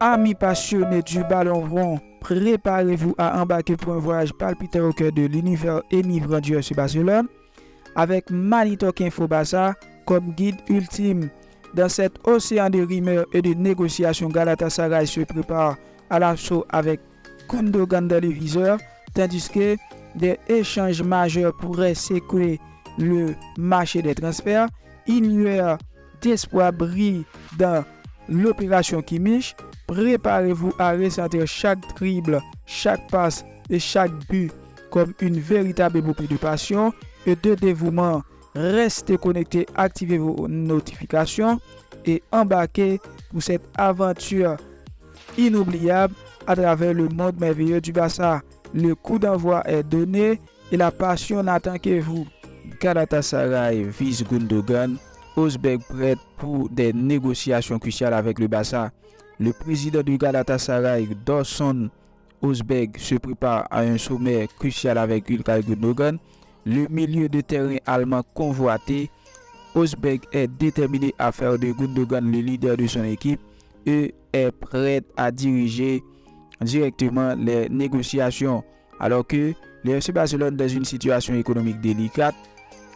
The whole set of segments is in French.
Amis passionnés du ballon rond, préparez-vous à embarquer pour un voyage palpitant au cœur de l'univers enivrant du FC Barcelone avec Manitalk Info Barça comme guide ultime. Dans cet océan de rumeurs et de négociations, Galatasaray se prépare à l'assaut avec Gundogan dans le viseur, tandis que des échanges majeurs pourraient secouer le marché des transferts. Une lueur d'espoir brille dans l'opération Kimmich. Préparez-vous à ressentir chaque dribble, chaque passe et chaque but comme une véritable épopée de passion et de dévouement. Restez connectés, activez vos notifications et embarquez pour cette aventure inoubliable à travers le monde merveilleux du Barça. Le coup d'envoi est donné et la passion n'attend que vous. Galatasaray vise Gundogan. Özbek prête pour des négociations cruciales avec le Barça. Le président du Galatasaray, Dursun Özbek, se prépare à un sommet crucial avec İlkay Gundogan. Le milieu de terrain allemand convoité, Özbek est déterminé à faire de Gundogan le leader de son équipe et est prêt à diriger directement les négociations, alors que le FC Barcelone, dans une situation économique délicate,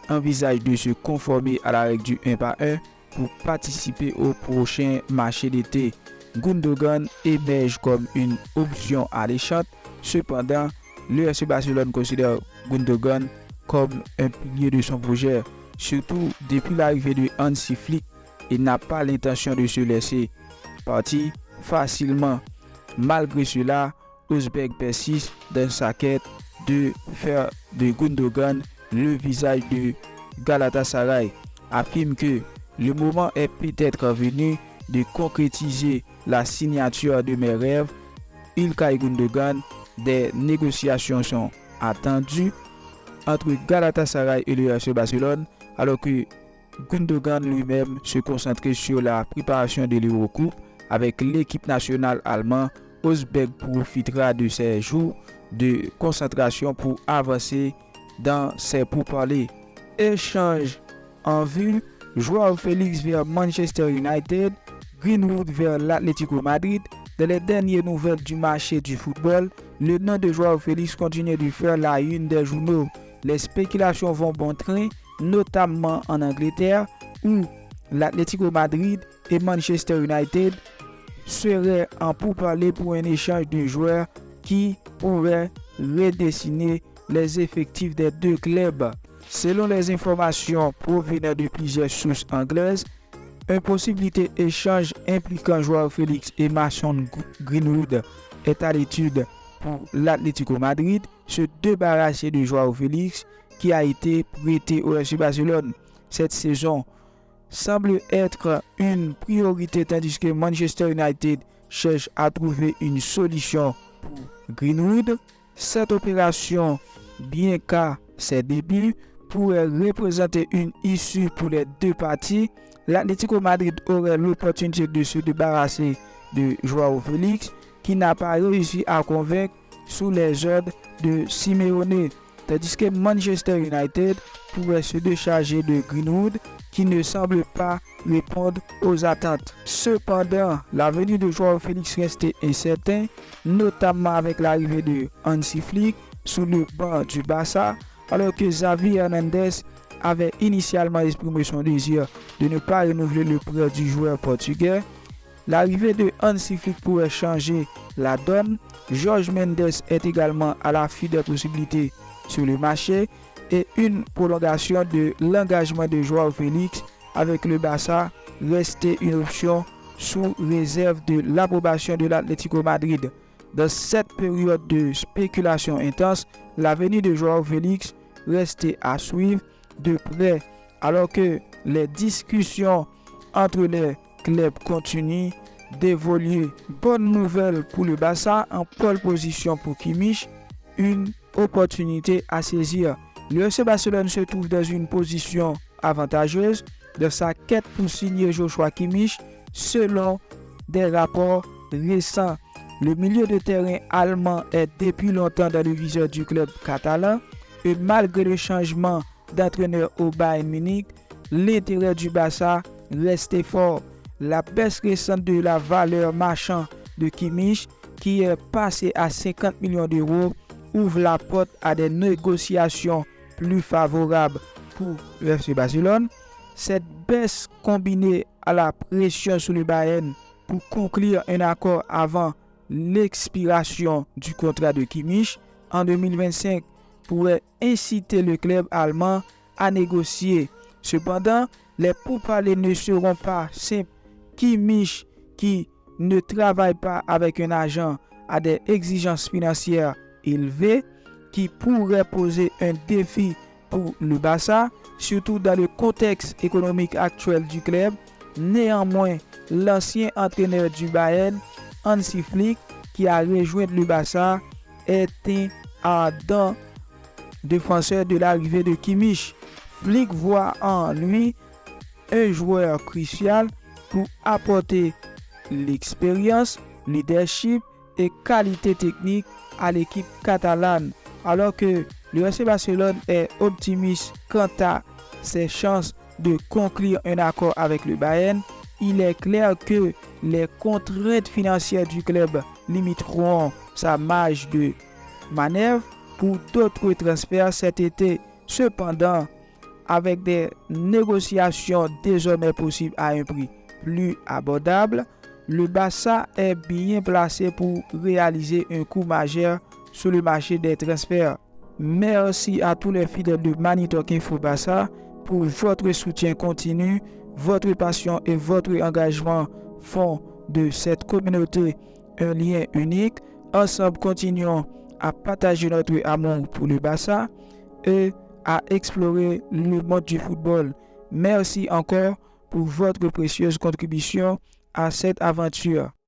envisage de se conformer à la règle du 1 par 1 pour participer au prochain marché d'été. Gundogan émerge comme une option alléchante. Cependant, le FC Barcelone considère Gundogan comme un pilier de son projet, surtout depuis l'arrivée de Hansi Flick, et n'a pas l'intention de se laisser partir facilement. Malgré cela, Özbek persiste dans sa quête de faire de Gundogan le visage de Galatasaray, affirme que le moment est peut-être venu de concrétiser la signature de mes rêves. İlkay Gundogan, des négociations sont attendues entre Galatasaray et le FC Barcelone, alors que Gundogan lui-même se concentre sur la préparation de l'Eurocoupe avec l'équipe nationale allemande. Özbek profitera de ces jours de concentration pour avancer dans ses pourparlers. Échange en vue: Joao Félix vers Manchester United, Greenwood vers l'Atlético Madrid. Dans les dernières nouvelles du marché du football, le nom de Joao Félix continue de faire la une des journaux. Les spéculations vont bon train, notamment en Angleterre, où l'Atlético Madrid et Manchester United seraient en pourparlers pour un échange de joueurs qui pourrait redessiner les effectifs des deux clubs. Selon les informations provenant de plusieurs sources anglaises, une possibilité échange impliquant Joao Félix et Mason Greenwood est à l'étude pour l'Atlético Madrid. Se débarrasser de Joao Félix, qui a été prêté au FC Barcelone cette saison, semble être une priorité, tandis que Manchester United cherche à trouver une solution pour Greenwood. Cette opération, bien qu'à ses débuts, pourrait représenter une issue pour les deux parties. L'Atlético Madrid aurait l'opportunité de se débarrasser de Joao Félix, qui n'a pas réussi à convaincre sous les ordres de Simeone, tandis que Manchester United pourrait se décharger de Greenwood, qui ne semble pas répondre aux attentes. Cependant, l'avenir de Joao Félix restait incertain, notamment avec l'arrivée de Hansi Flick sous le banc du Barça, alors que Xavi Hernandez avait initialement exprimé son désir de ne pas renouveler le prêt du joueur portugais. L'arrivée de Hansi Flick pourrait changer la donne. Jorge Mendes est également à l'affût des possibilités sur le marché et une prolongation de l'engagement de Joao Félix avec le Barça restait une option sous réserve de l'approbation de l'Atlético Madrid. Dans cette période de spéculation intense, l'avenir de Joao Félix restait à suivre de près, alors que les discussions entre les clubs continuent d'évoluer. Bonne nouvelle pour le Barça, en pole position pour Kimmich, une opportunité à saisir. Le FC Barcelone se trouve dans une position avantageuse de sa quête pour signer Joshua Kimmich. Selon des rapports récents, le milieu de terrain allemand est depuis longtemps dans le viseur du club catalan et malgré le changement d'entraîneur au Bayern Munich, l'intérêt du Barça restait fort. La baisse récente de la valeur marchande de Kimmich, qui est passé à 50 millions d'euros, ouvre la porte à des négociations plus favorables pour le FC Barcelone. Cette baisse combinée à la pression sur le Bayern pour conclure un accord avant l'expiration du contrat de Kimmich en 2025 pourrait inciter le club allemand à négocier. Cependant, les pourparlers ne seront pas simples. Kimmich, qui ne travaille pas avec un agent, a des exigences financières élevées qui pourraient poser un défi pour le Barça, surtout dans le contexte économique actuel du club. Néanmoins, l'ancien entraîneur du Bayern, Hansi Flick, qui a rejoint le Barça, est un ardent défenseur de l'arrivée de Kimmich. Flick voit en lui un joueur crucial pour apporter l'expérience, leadership et qualité technique à l'équipe catalane. Alors que le FC Barcelone est optimiste quant à ses chances de conclure un accord avec le Bayern, il est clair que les contraintes financières du club limiteront sa marge de manœuvre pour d'autres transferts cet été. Cependant, avec des négociations désormais possibles à un prix plus abordable, le Barça est bien placé pour réaliser un coup majeur sur le marché des transferts. Merci à tous les fidèles de Money Talk Info Barça pour votre soutien continu, votre passion et votre engagement font de cette communauté un lien unique. Ensemble, continuons à partager notre amour pour le Barça et à explorer le monde du football. Merci encore pour votre précieuse contribution à cette aventure.